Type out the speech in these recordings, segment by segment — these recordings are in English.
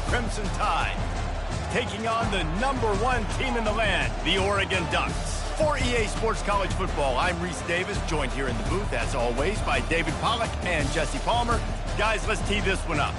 Crimson Tide, taking on the #1 team in the land, the Oregon Ducks. For EA Sports College Football, I'm Reese Davis, joined here in the booth, as always, by David Pollack and Jesse Palmer. Guys, let's tee this one up.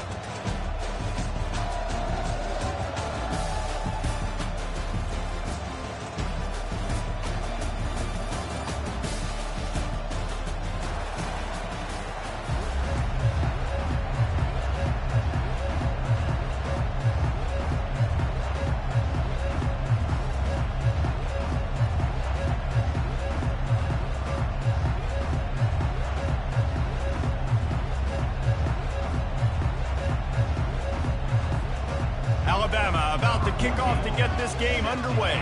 Alabama about to kick off to get this game underway.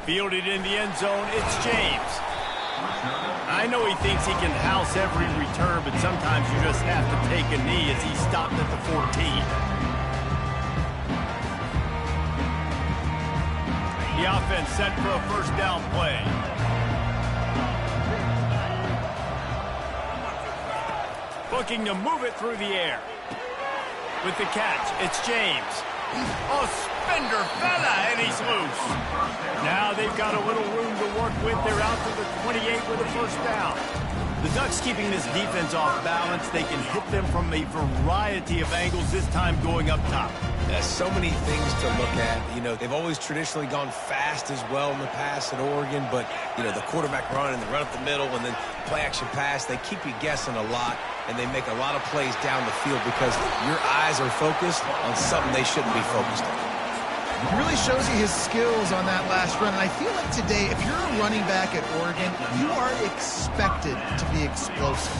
Fielded in the end zone, it's James. I know he thinks he can house every return, but sometimes you just have to take a knee as he stopped at the 14. The offense set for a first down play. Looking to move it through the air. With the catch, it's James. Oh, Spender fella, and he's loose. Now they've got a little room to work with. They're out to the 28 with a first down. The Ducks keeping this defense off balance. They can hit them from a variety of angles, this time going up top. There's so many things to look at. You know, they've always traditionally gone fast as well in the past at Oregon, but, you know, the quarterback run and the run up the middle and then play-action pass, they keep you guessing a lot, and they make a lot of plays down the field because your eyes are focused on something they shouldn't be focused on. It really shows you his skills on that last run. And I feel like today, if you're a running back at Oregon, you are expected to be explosive.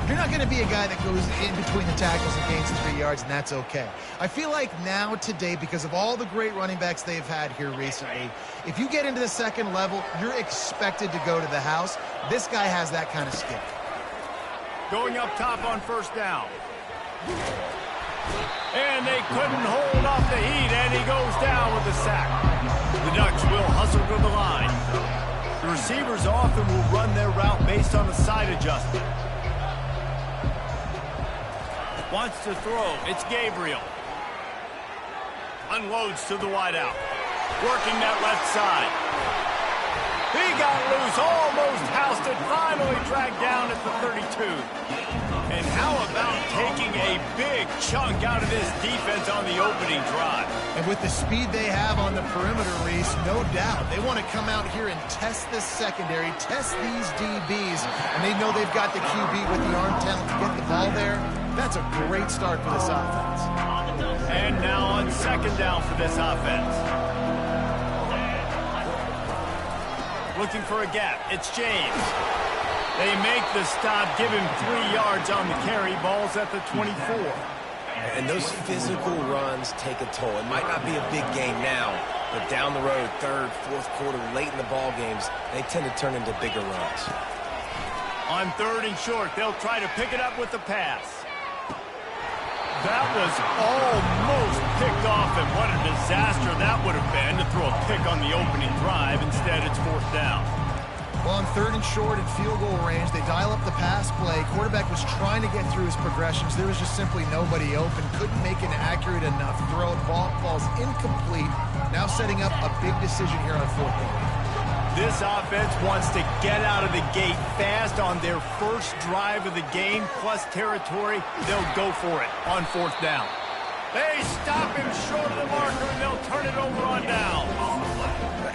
You're not going to be a guy that goes in between the tackles and gains 3 yards, and that's okay. I feel like now, today, because of all the great running backs they've had here recently, if you get into the second level, you're expected to go to the house. This guy has that kind of skill. Going up top on first down. And they couldn't hold off the heat, and he goes down with a sack. The Ducks will hustle to the line. The receivers often will run their route based on a side adjustment. Wants to throw. It's Gabriel. Unloads to the wideout. Working that left side. He got loose, almost housed it, finally dragged down at the 32. And how about taking a big chunk out of this defense on the opening drive? And with the speed they have on the perimeter, Reese, no doubt, they want to come out here and test this secondary, test these DBs, and they know they've got the QB with the arm talent to get the ball there. That's a great start for this offense. And now on second down for this offense. Looking for a gap. It's James. They make the stop, give him 3 yards on the carry. Ball's at the 24. And those physical runs take a toll. It might not be a big game now, but down the road, third, fourth quarter, late in the ball games, they tend to turn into bigger runs. On third and short, they'll try to pick it up with the pass. That was almost picked off, and what a disaster that would have been to throw a pick on the opening drive. Instead, it's fourth down. Well, on third and short and field goal range, they dial up the pass play. Quarterback was trying to get through his progressions. There was just simply nobody open. Couldn't make an accurate enough throw. Ball falls incomplete. Now setting up a big decision here on fourth down. This offense wants to get out of the gate fast on their first drive of the game, plus territory. They'll go for it on fourth down. They stop him short of the marker, and they'll turn it over on down.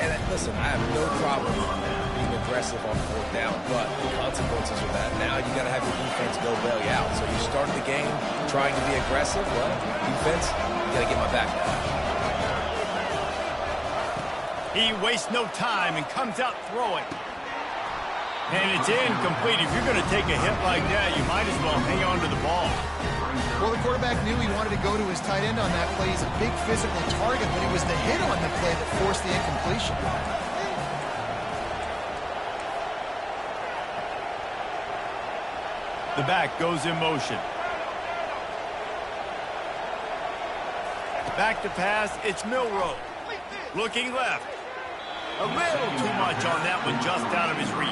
And listen, I have no problem being aggressive on fourth down, but the consequences of that, now you got to have your defense go bail you out. So you start the game trying to be aggressive. Well, defense, you got to get my back now. He wastes no time and comes out throwing. And it's incomplete. If you're going to take a hit like that, you might as well hang on to the ball. Well, the quarterback knew he wanted to go to his tight end on that play. He's a big physical target, but it was the hit on the play that forced the incompletion. The back goes in motion. Back to pass, it's Milroe. Looking left. A little too much on that one, just out of his reach.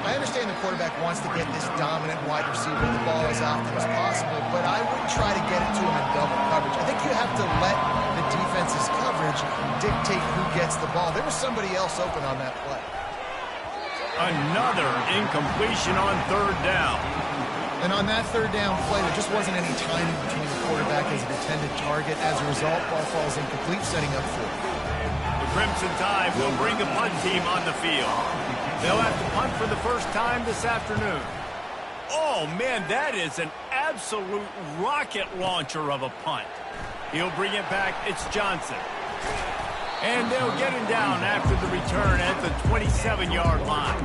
I understand the quarterback wants to get this dominant wide receiver the ball as often as possible, but I wouldn't try to get it to him in double coverage. I think you have to let the defense's coverage dictate who gets the ball. There was somebody else open on that play. Another incompletion on third down. And on that third down play, there just wasn't any timing between the quarterback as an intended target. As a result, ball falls incomplete, setting up fourth. The Crimson Tide will bring the punt team on the field. They'll have to punt for the first time this afternoon. Oh, man, that is an absolute rocket launcher of a punt. He'll bring it back. It's Johnson. And they'll get him down after the return at the 27-yard line.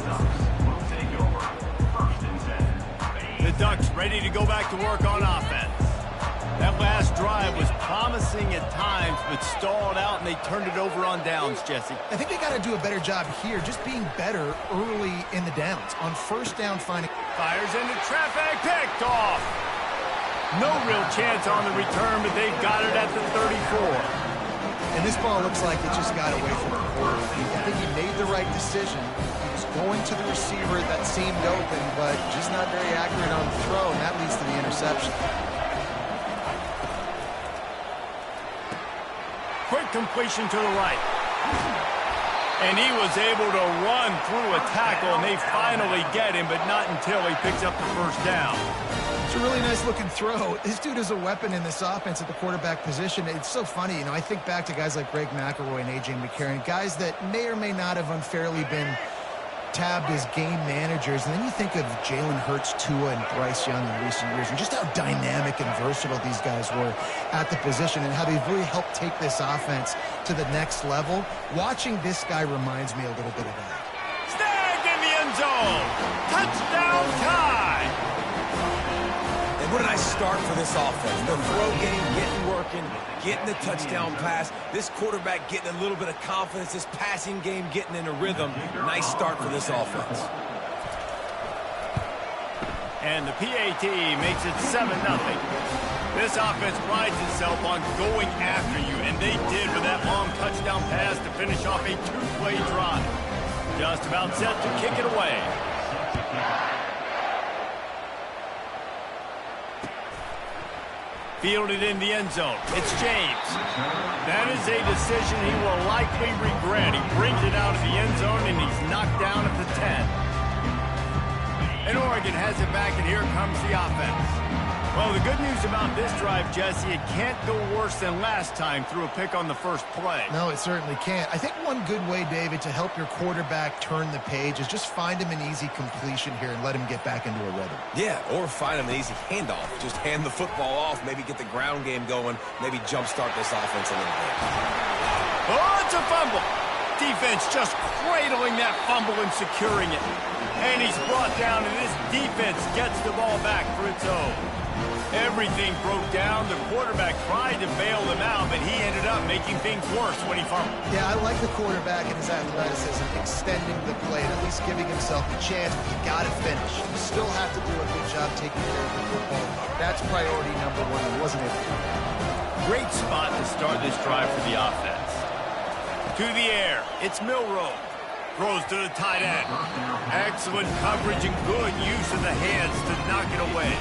The Ducks ready to go back to work on offense. That last drive was promising at times, but stalled out, and they turned it over on downs, Jesse. I think they got to do a better job here, just being better early in the downs. On first down, finding... Fires into traffic, picked off. No real chance on the return, but they've got it at the 34. And this ball looks like it just got away from the quarterback. I think he made the right decision. He was going to the receiver that seemed open, but just not very accurate on the throw, and that leads to the interception. Quick completion to the right. And he was able to run through a tackle, and they finally get him, but not until he picks up the first down. It's a really nice-looking throw. This dude is a weapon in this offense at the quarterback position. It's so funny. You know, I think back to guys like Greg McElroy and A.J. McCarron, guys that may or may not have unfairly been tabbed as game managers, and then you think of Jalen Hurts, Tua, and Bryce Young in recent years, and just how dynamic and versatile these guys were at the position and how they've really helped take this offense to the next level. Watching this guy reminds me a little bit of that. Snagged in the end zone. Touchdown time. And what a nice start for this offense. The throw game getting working, getting the touchdown pass. This quarterback getting a little bit of confidence. This passing game getting in a rhythm. Nice start for this offense. And the PAT makes it 7-0. This offense prides itself on going after you, and they did with that long touchdown pass to finish off a two-play drive. Just about set to kick it away. Fielded in the end zone. It's James. That is a decision he will likely regret. He brings it out of the end zone, and he's knocked down at the 10. And Oregon has it back, and here comes the offense. Well, the good news about this drive, Jesse, it can't go worse than last time through a pick on the first play. No, it certainly can't. I think one good way, David, to help your quarterback turn the page is just find him an easy completion here and let him get back into a rhythm. Yeah, or find him an easy handoff. Just hand the football off, maybe get the ground game going, maybe jumpstart this offense a little bit. Oh, it's a fumble. Defense just cradling that fumble and securing it. And he's brought down, and this defense gets the ball back for its own. Everything broke down. The quarterback tried to bail him out, but he ended up making things worse when he fumbled. Yeah, I like the quarterback and his athleticism, extending the play, and at least giving himself a chance, but you got to finish. You still have to do a good job taking care of the football. That's priority number one, wasn't it? Great spot to start this drive for the offense. To the air, it's Milroe. Throws to the tight end. Excellent coverage and good use of the hands to knock it away.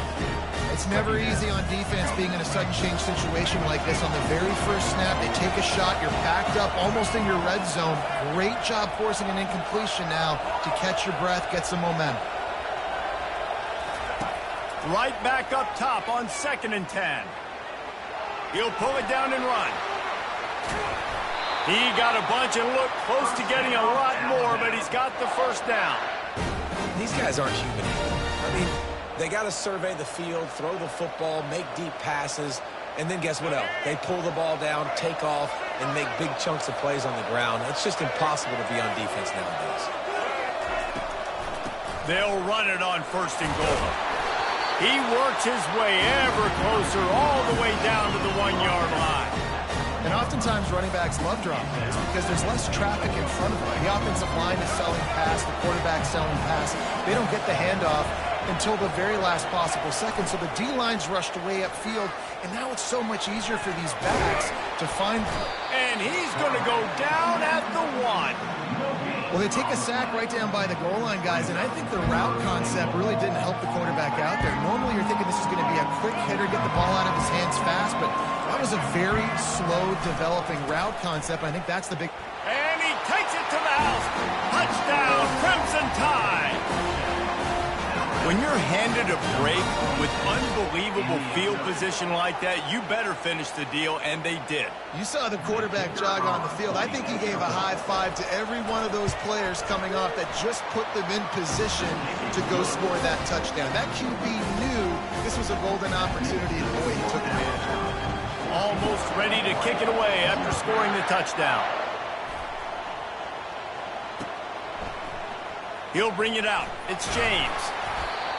It's never easy on defense being in a sudden change situation like this. On the very first snap, they take a shot. You're backed up almost in your red zone. Great job forcing an incompletion now to catch your breath, get some momentum. Right back up top on 2nd and 10. He'll pull it down and run. He got a bunch and looked close to getting a lot more, but he's got the first down. These guys aren't human. I mean, they got to survey the field, throw the football, make deep passes, and then guess what else? They pull the ball down, take off, and make big chunks of plays on the ground. It's just impossible to be on defense nowadays. They'll run it on 1st and goal. He works his way ever closer all the way down to the 1-yard line. And oftentimes running backs love drop plays because there's less traffic in front of them. The offensive line is selling pass, the quarterback's selling pass. They don't get the handoff until the very last possible second. So the D-line's rushed away upfield, and now it's so much easier for these backs to find them. And he's going to go down at the 1. Well, they take a sack right down by the goal line, guys, and I think the route concept really didn't help the quarterback out there. Normally, you're thinking this is going to be a quick hitter, get the ball out of his hands fast, but that was a very slow developing route concept. I think that's the big... And he takes it to the house. Touchdown, Crimson Tide. When you're handed a break with unbelievable field position like that, you better finish the deal, and they did. You saw the quarterback jog on the field. I think he gave a high five to every one of those players coming off that just put them in position to go score that touchdown. That QB knew this was a golden opportunity, and boy, he took advantage of it. Almost ready to kick it away after scoring the touchdown. He'll bring it out. It's James.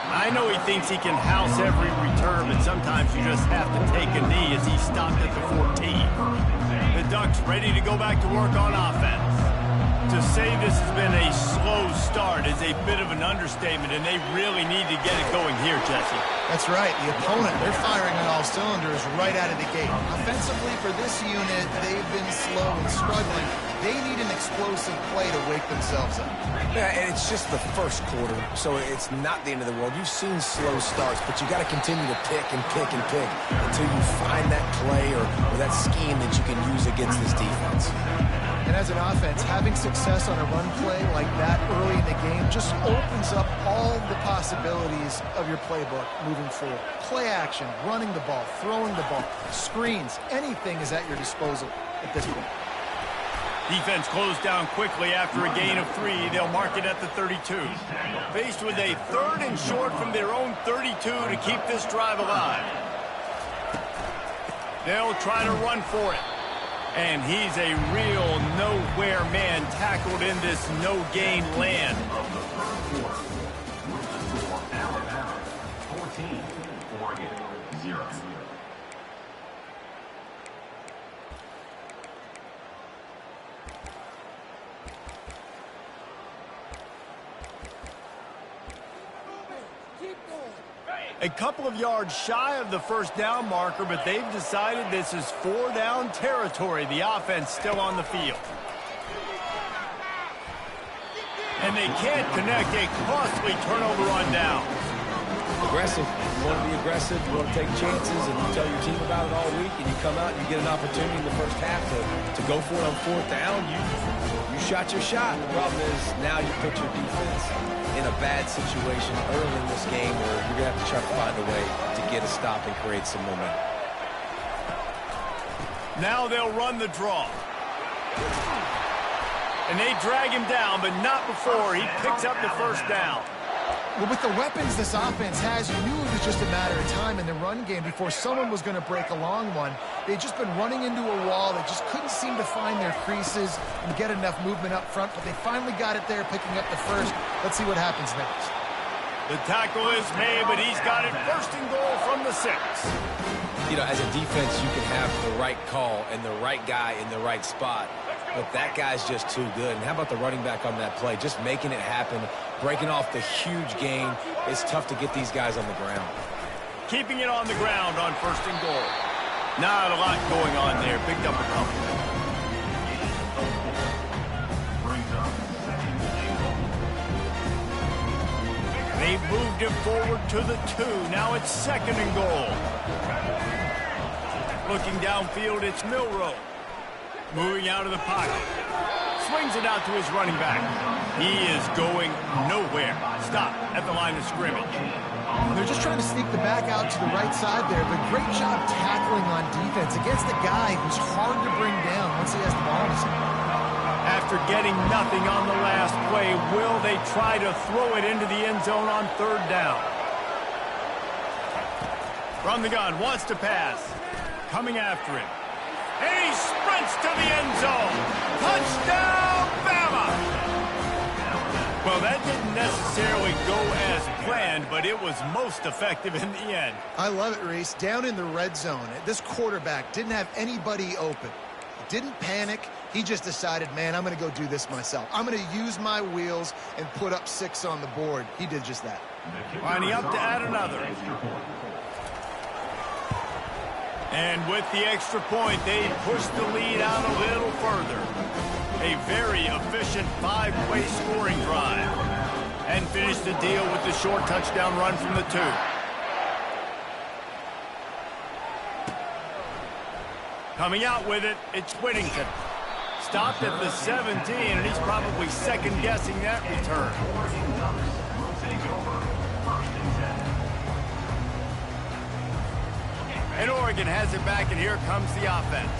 I know he thinks he can house every return, but sometimes you just have to take a knee as he stopped at the 14. The Ducks ready to go back to work on offense. To say this has been a slow start is a bit of an understatement, and they really need to get it going here, Jesse. That's right. The opponent, they're firing on all cylinders right out of the gate. Offensively, for this unit, they've been slow and struggling. They need an explosive play to wake themselves up. Yeah, and it's just the first quarter, so it's not the end of the world. You've seen slow starts, but you got to continue to pick and pick and pick until you find that play or that scheme that you can use against this defense. And as an offense, having success on a run play like that early in the game just opens up all the possibilities of your playbook moving forward. Play action, running the ball, throwing the ball, screens, anything is at your disposal at this point. Defense closed down quickly after a gain of 3. They'll mark it at the 32. Faced with a 3rd and short from their own 32 to keep this drive alive. They'll try to run for it. And he's a real nowhere man tackled in this no-gain land. 14, Oregon, 0. A couple of yards shy of the first down marker, but they've decided this is 4 down territory. The offense still on the field. And they can't connect a costly turnover on down. Aggressive. You want to be aggressive. You want to take chances, and you tell your team about it all week, and you come out and you get an opportunity in the first half to go for it on 4th down. You shot your shot. The problem is now you put your defense in a bad situation early in this game where you're going to have to try to find a way to get a stop and create some momentum. Now they'll run the draw. And they drag him down, but not before he picks up the first down. Well, with the weapons this offense has, you knew it was just a matter of time in the run game before someone was going to break a long one. They'd just been running into a wall. They just couldn't seem to find their creases and get enough movement up front, but they finally got it there, picking up the first. Let's see what happens next. The tackle is made, but he's got it 1st and goal from the 6. You know, as a defense, you can have the right call and the right guy in the right spot, but that guy's just too good. And how about the running back on that play? Just making it happen, breaking off the huge gain. It's tough to get these guys on the ground. Keeping it on the ground on 1st and goal. Not a lot going on there. Picked up a couple. They've moved it forward to the 2. Now it's 2nd and goal. Looking downfield, it's Milroe. Moving out of the pocket. Swings it out to his running back. He is going nowhere. Stop at the line of scrimmage. They're just trying to sneak the back out to the right side there, but great job tackling on defense against a guy who's hard to bring down once he has the ball in his hand. After getting nothing on the last play, will they try to throw it into the end zone on 3rd down? From the gun, wants to pass. Coming after him. And he sprints to the end zone. Touchdown, Bama! Well, that didn't necessarily go as planned, but it was most effective in the end. I love it, Reese. Down in the red zone, this quarterback didn't have anybody open. He didn't panic. He just decided, man, I'm going to go do this myself. I'm going to use my wheels and put up 6 on the board. He did just that. Lining up to add another. And with the extra point, they push the lead out a little further. A very efficient 5-play scoring drive. And finish the deal with the short touchdown run from the 2. Coming out with it, it's Whittington. Stopped at the 17, and he's probably second-guessing that return. And Oregon has it back, and here comes the offense.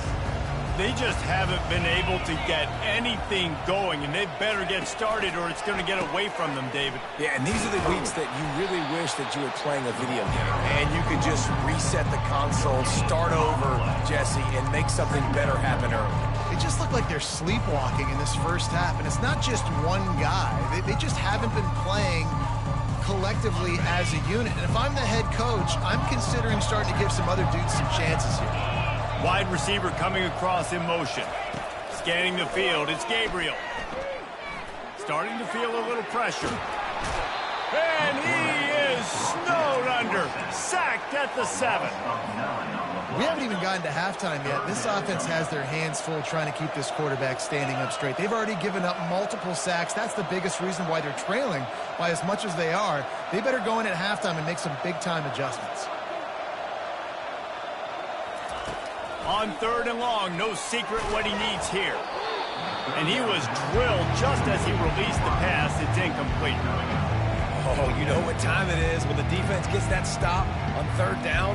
They just haven't been able to get anything going, and they better get started or it's going to get away from them, David. Yeah, and these are the weeks that you really wish that you were playing a video game and you could just reset the console, start over, Jesse, and make something better happen early. They just look like they're sleepwalking in this first half, and it's not just one guy. They just haven't been playing collectively as a unit. And if I'm the head coach, I'm considering starting to give some other dudes some chances here. Wide receiver coming across in motion. Scanning the field, it's Gabriel. Starting to feel a little pressure. And he is snowed under. Sacked at the 7. We haven't even gotten to halftime yet. This offense has their hands full trying to keep this quarterback standing up straight. They've already given up multiple sacks. That's the biggest reason why they're trailing by as much as they are. They better go in at halftime and make some big-time adjustments. On 3rd and long, no secret what he needs here. And he was drilled just as he released the pass. It's incomplete. Oh, you know what time it is when the defense gets that stop on 3rd down.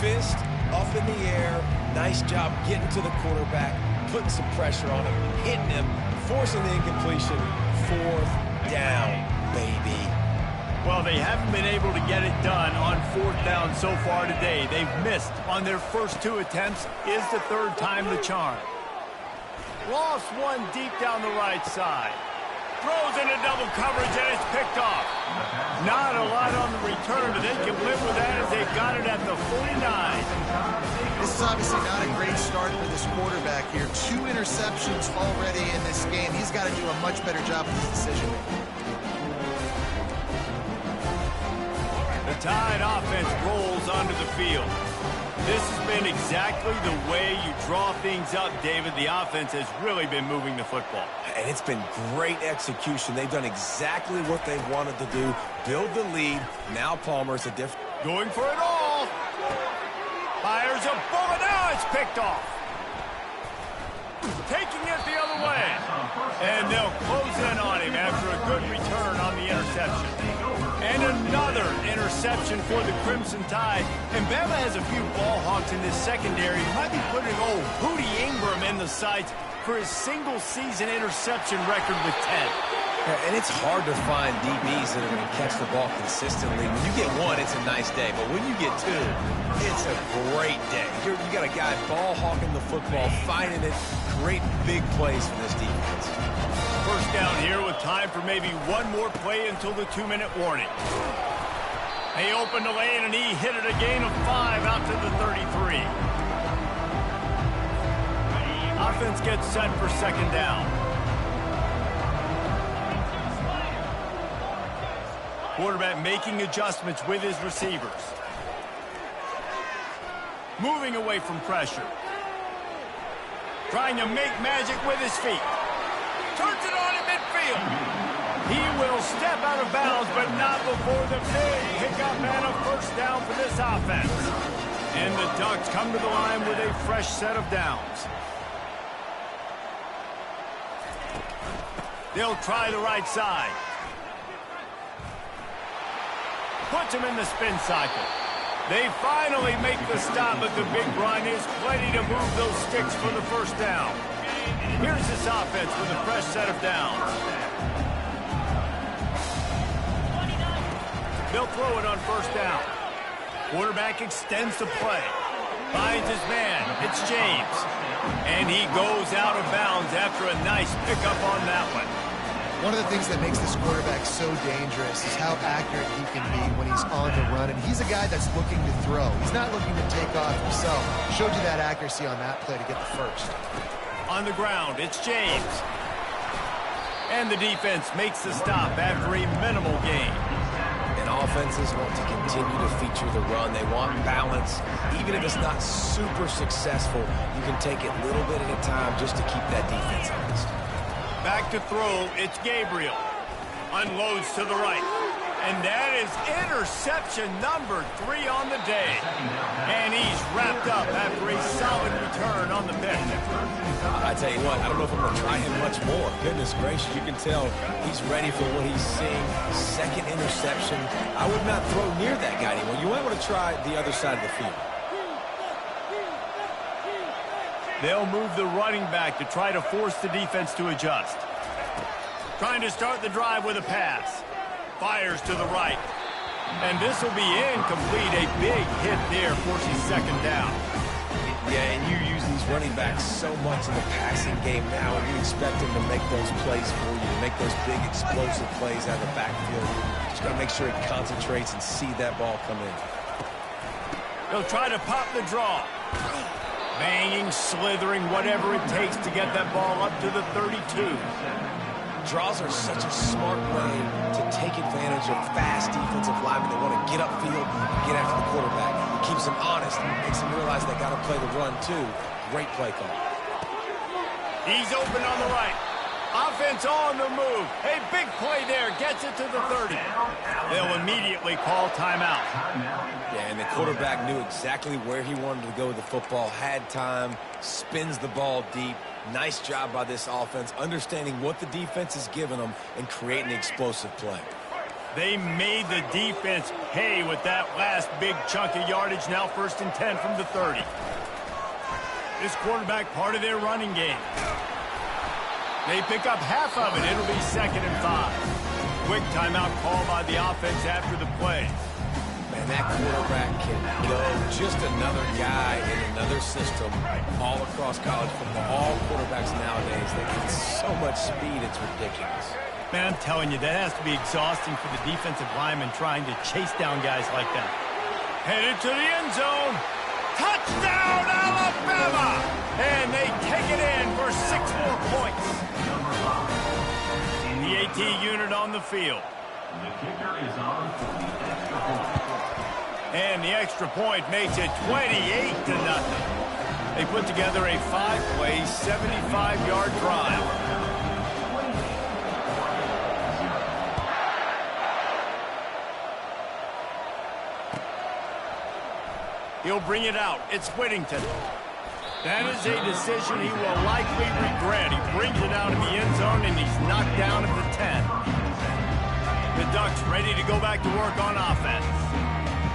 Fist up in the air. Nice job getting to the quarterback, putting some pressure on him, hitting him, forcing the incompletion. 4th down, baby. Well, they haven't been able to get it done on 4th down so far today. They've missed on their first 2 attempts. Is the 3rd time the charm. Lost one deep down the right side. Throws into double coverage, and it's picked off. Not a lot on the return, but they can live with that as they've got it at the 49. This is obviously not a great start for this quarterback here. 2 interceptions already in this game. He's got to do a much better job with his decision-making. The Tide offense rolls onto the field. This has been exactly the way you draw things up, David. The offense has really been moving the football. And it's been great execution. They've done exactly what they wanted to do. Build the lead. Now Palmer's a different. Going for it all. Fires a bullet. Now it's picked off. Taking it the other way. And they'll close in on him after a good return on the interception. And another interception for the Crimson Tide. And Bama has a few ball hawks in this secondary. Might be putting old Hootie Ingram in the sights for his single-season interception record with 10. Yeah, and it's hard to find DBs that are going to catch the ball consistently. When you get 1, it's a nice day. But when you get 2, it's a great day. You got a guy ball hawking the football, finding it, great big plays for this defense. First down here with time for maybe one more play until the 2-minute warning. They opened the lane, and he hit it a gain of 5 out to the 33. Offense gets set for 2nd down. Quarterback making adjustments with his receivers. Moving away from pressure. Trying to make magic with his feet. Turns it on in midfield. He will step out of bounds, but not before the big pickup and a first down for this offense. And the Ducks come to the line with a fresh set of downs. They'll try the right side. Puts him in the spin cycle. They finally make the stop, but the big run is plenty to move those sticks for the first down. Here's this offense with a fresh set of downs. They'll throw it on first down. Quarterback extends the play. Finds his man. It's James. And he goes out of bounds after a nice pickup on that one. One of the things that makes this quarterback so dangerous is how accurate he can be when he's on the run. And he's a guy that's looking to throw. He's not looking to take off himself. Showed you that accuracy on that play to get the first. On the ground, it's James. And the defense makes the stop after a minimal gain. And offenses want to continue to feature the run. They want balance. Even if it's not super successful, you can take it a little bit at a time just to keep that defense honest. Back to throw, it's Gabriel. Unloads to the right. And that is interception number 3 on the day. And he's wrapped up after a solid return on the pick. I tell you what, I don't know if I'm going to try him much more. Goodness gracious, you can tell he's ready for what he's seeing. Second interception. I would not throw near that guy anymore. You might want to try the other side of the field. They'll move the running back to try to force the defense to adjust. Trying to start the drive with a pass. Fires to the right. And this will be incomplete. A big hit there, forcing second down. Yeah, and you use these running backs so much in the passing game now, and you expect them to make those plays for you, to make those big explosive plays out of the backfield. Just got to make sure he concentrates and see that ball come in. He'll try to pop the draw. Banging, slithering, whatever it takes to get that ball up to the 32. Draws are such a smart way to take advantage of fast defensive linemen that want to get upfield and get after the quarterback. It keeps them honest and makes them realize they got to play the run too. Great play call. He's open on the right. Offense on the move. A big play there. Gets it to the 30. They'll immediately call timeout. Yeah, and the quarterback knew exactly where he wanted to go with the football, had time, spins the ball deep. Nice job by this offense, understanding what the defense is giving them and creating an explosive play. They made the defense pay with that last big chunk of yardage. Now 1st and 10 from the 30. This quarterback part of their running game. They pick up half of it. It'll be 2nd and 5. Quick timeout call by the offense after the play. Man, that quarterback can go. Just another guy in another system all across college football. All quarterbacks nowadays, they get so much speed, it's ridiculous. Man, I'm telling you, that has to be exhausting for the defensive lineman trying to chase down guys like that. Headed to the end zone. Touchdown, Alabama! And they take it in for 6 more points. The AT unit on the field. The kicker is on for the extra point. And the extra point makes it 28-0. They put together a 5-play, 75-yard drive. He'll bring it out. It's Whittington. That is a decision he will likely regret. He brings it out in the end zone, and he's knocked down at the 10. The Ducks ready to go back to work on offense.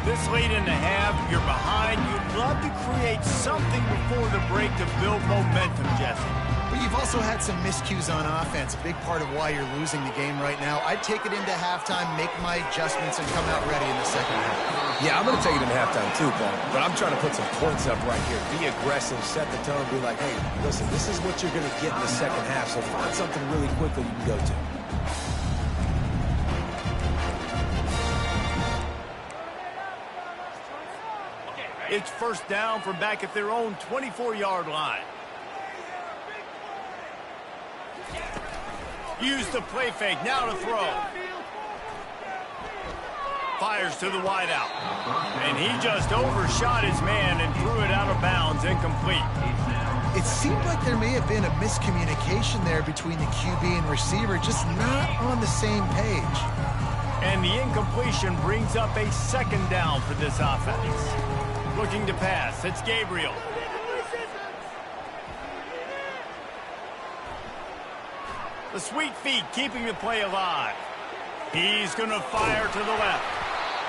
This late in the half, you're behind. You'd love to create something before the break to build momentum, Jesse. But you've also had some miscues on offense, a big part of why you're losing the game right now. I'd take it into halftime, make my adjustments, and come out ready in the second half. Yeah, I'm going to take it into halftime too, Paul. But I'm trying to put some points up right here. Be aggressive, set the tone, be like, hey, listen, this is what you're going to get in the second half, so find something really quickly you can go to. It's 1st down from back at their own 24-yard line. Use the play fake, now to throw. Fires to the wideout. And he just overshot his man and threw it out of bounds, incomplete. It seemed like there may have been a miscommunication there between the QB and receiver, just not on the same page. And the incompletion brings up a 2nd down for this offense. Looking to pass, it's Gabriel. The sweet feet keeping the play alive. He's going to fire to the left.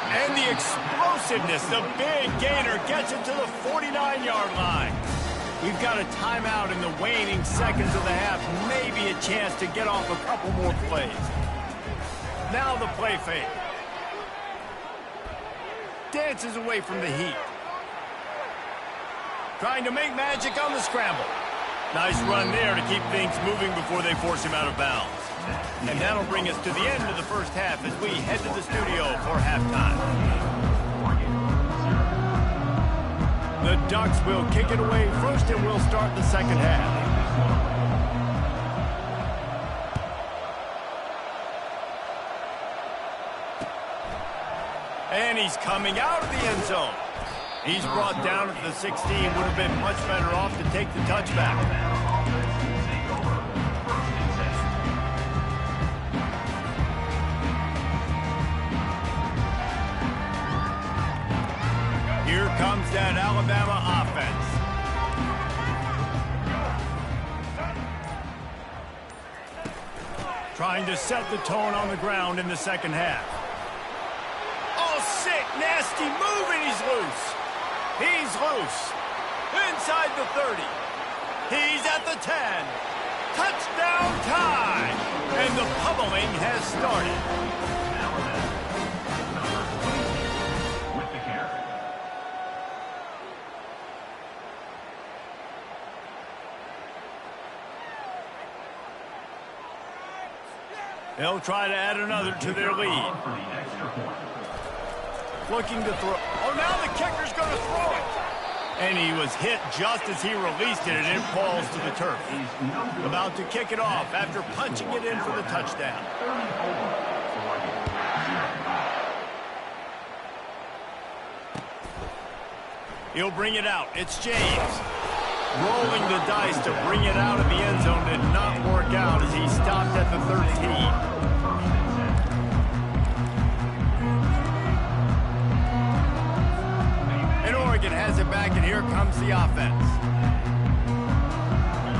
And the explosiveness, the big gainer gets it to the 49-yard line. We've got a timeout in the waning seconds of the half. Maybe a chance to get off a couple more plays. Now the play fake. Dances away from the heat. Trying to make magic on the scramble. Nice run there to keep things moving before they force him out of bounds. And that'll bring us to the end of the first half as we head to the studio for halftime. The Ducks will kick it away first, and we'll start the second half. And he's coming out of the end zone. He's brought down at the 16. Would have been much better off to take the touchback. Here comes that Alabama offense. Trying to set the tone on the ground in the second half. Oh, sick, nasty move, and he's loose. He's loose. Inside the 30. He's at the 10. Touchdown time. And the pummeling has started. They'll try to add another to their lead. Looking to throw. Oh, now the kicker's going to throw it. And he was hit just as he released it, and it falls to the turf. About to kick it off after punching it in for the touchdown. He'll bring it out. It's James. Rolling the dice to bring it out of the end zone did not work out as he stopped at the 13. And Oregon has it back, and here comes the offense.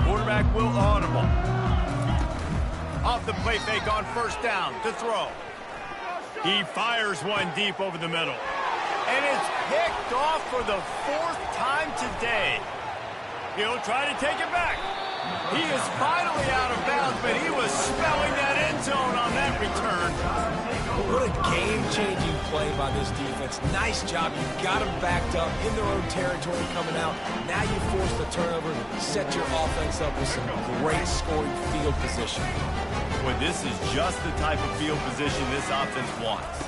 Quarterback will audible. Off the play fake on first down to throw. He fires one deep over the middle. And it's picked off for the 4th time today. He'll try to take it back. He is finally out of bounds, but he was smelling that end zone on that return. What a game-changing play by this defense. Nice job. You got them backed up in their own territory coming out. Now you force the turnover, set your offense up with some great scoring field position. Well, this is just the type of field position this offense wants.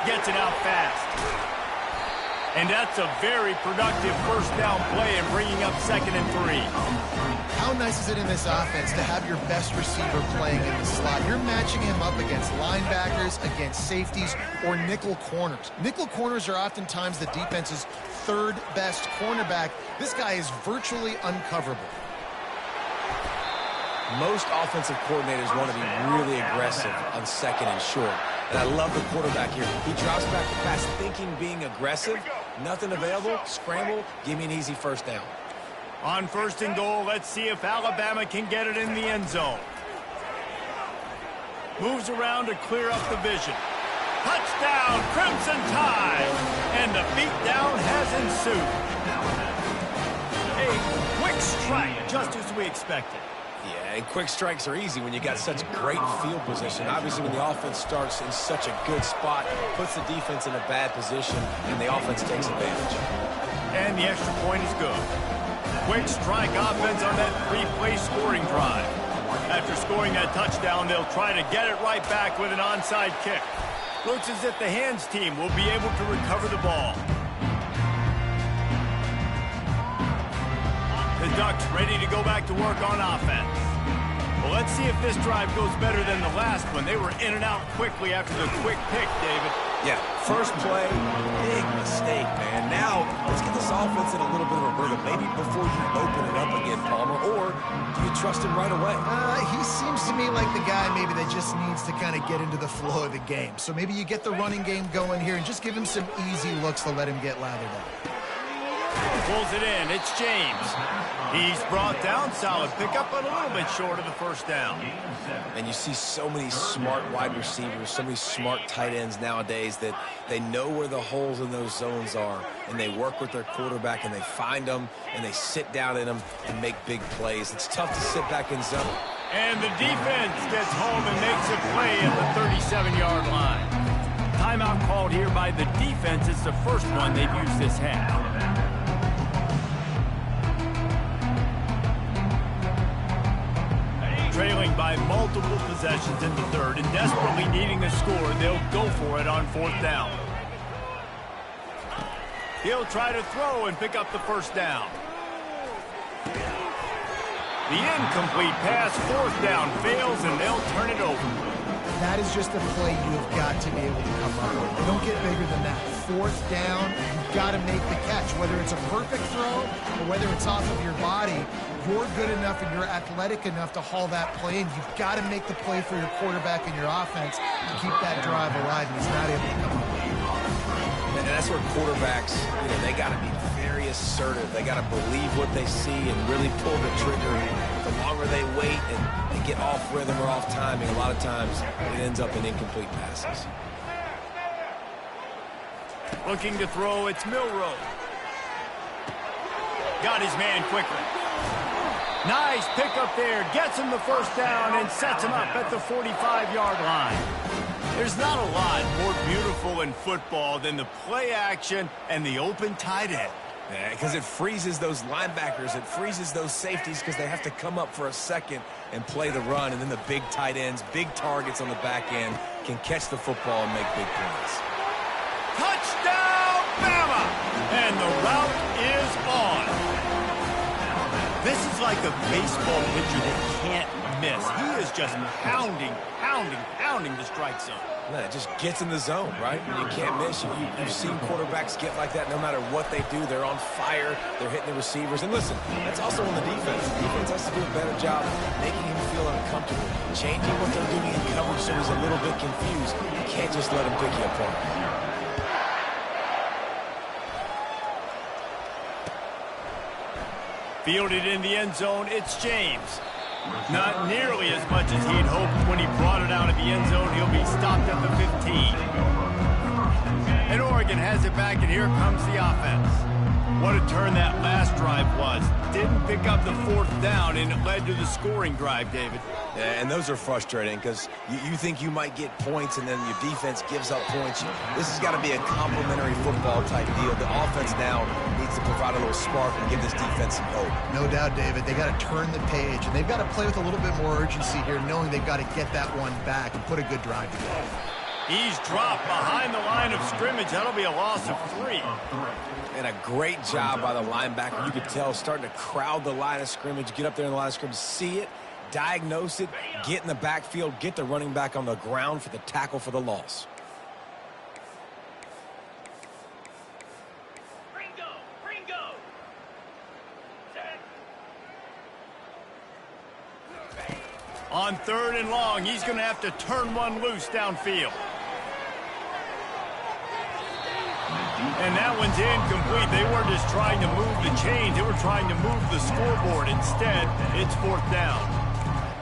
Gets it out fast. And that's a very productive first down play and bringing up 2nd and 3. How nice is it in this offense to have your best receiver playing in the slot? You're matching him up against linebackers, against safeties, or nickel corners. Nickel corners are oftentimes the defense's 3rd best cornerback. This guy is virtually uncoverable. Most offensive coordinators want to be really aggressive on 2nd and short. And I love the quarterback here. He drops back the pass thinking being aggressive. Nothing available. Scramble. Give me an easy first down. On 1st and goal, let's see if Alabama can get it in the end zone. Moves around to clear up the vision. Touchdown, Crimson Tide. And the beatdown has ensued. A quick strike, just as we expected. Yeah, and quick strikes are easy when you got such great field position. Obviously, when the offense starts in such a good spot, puts the defense in a bad position, and the offense takes advantage. And the extra point is good. Quick strike offense on that 3-play scoring drive. After scoring that touchdown, they'll try to get it right back with an onside kick. Looks as if the hands team will be able to recover the ball. The Ducks ready to go back to work on offense. Well, let's see if this drive goes better than the last one. They were in and out quickly after the quick pick, David. Yeah, first play, big mistake, man. Now, let's get this offense in a little bit of a rhythm. Maybe before you open it up again, Palmer, or do you trust him right away? He seems to me like the guy maybe that just needs to kind of get into the flow of the game. So maybe you get the running game going here and just give him some easy looks to let him get lathered up. Pulls it in. It's James. He's brought down. Solid pickup, but a little bit short of the first down. And you see so many smart wide receivers, so many smart tight ends nowadays that they know where the holes in those zones are, and they work with their quarterback, and they find them, and they sit down in them and make big plays. It's tough to sit back in zone. And the defense gets home and makes a play at the 37-yard line. Timeout called here by the defense. It's the first one they've used this half. Trailing by multiple possessions in the 3rd and desperately needing a score, they'll go for it on 4th down. He'll try to throw and pick up the first down. The incomplete pass, 4th down, fails, and they'll turn it over. That is just a play you have got to be able to come up with. They don't get bigger than that. Fourth down, you've got to make the catch. Whether it's a perfect throw or whether it's off of your body, you're good enough and you're athletic enough to haul that play, and you've got to make the play for your quarterback and your offense to keep that drive alive, and he's not able to come up with it. And that's where quarterbacks, they got to be very assertive. They got to believe what they see and really pull the trigger. The longer they wait and they get off rhythm or off timing, a lot of times it ends up in incomplete passes. Looking to throw, it's Milroe. Got his man quickly. Nice pickup there. Gets him the first down and sets him up at the 45-yard line. There's not a lot more beautiful in football than the play action and the open tight end. Yeah, because it freezes those linebackers. It freezes those safeties because they have to come up for a second and play the run. And then the big tight ends, big targets on the back end can catch the football and make big plays. Touchdown, Bama! And the route is on. This is like a baseball pitcher that can't miss. He is just pounding the strike zone. Yeah, it just gets in the zone, right? You can't miss. You've seen quarterbacks get like that no matter what they do. They're on fire. They're hitting the receivers. And listen, that's also on the defense. The defense has to do a better job making him feel uncomfortable, changing what they're doing in coverage so he's a little bit confused. You can't just let him pick you apart. Fielded in the end zone, it's James. Not nearly as much as he'd hoped when he brought it out of the end zone. He'll be stopped at the 15. And Oregon has it back, and here comes the offense. What a turn that last drive was. Didn't pick up the fourth down, and it led to the scoring drive, David. Yeah, and those are frustrating because you think you might get points, and then your defense gives up points. This has got to be a complementary football type deal. The offense now needs to provide a little spark and give this defense some hope. No doubt, David. They got to turn the page, and they've got to play with a little bit more urgency here, knowing they've got to get that one back and put a good drive together. He's dropped behind the line of scrimmage. That'll be a loss of 3. And a great job by the linebacker. You could tell starting to crowd the line of scrimmage, get up there in the line of scrimmage, see it, diagnose it, get in the backfield, get the running back on the ground for the tackle for the loss. Ringo. On 3rd and long, he's going to have to turn one loose downfield. And that one's incomplete. They weren't just trying to move the chains. They were trying to move the scoreboard. Instead, it's 4th down.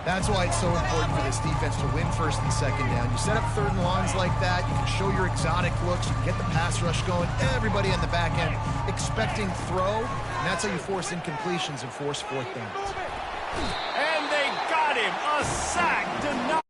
That's why it's so important for this defense to win 1st and 2nd down. You set up 3rd and longs like that. You can show your exotic looks. You can get the pass rush going. Everybody on the back end expecting throw. And that's how you force incompletions and force 4th downs. And they got him. A sack to knock.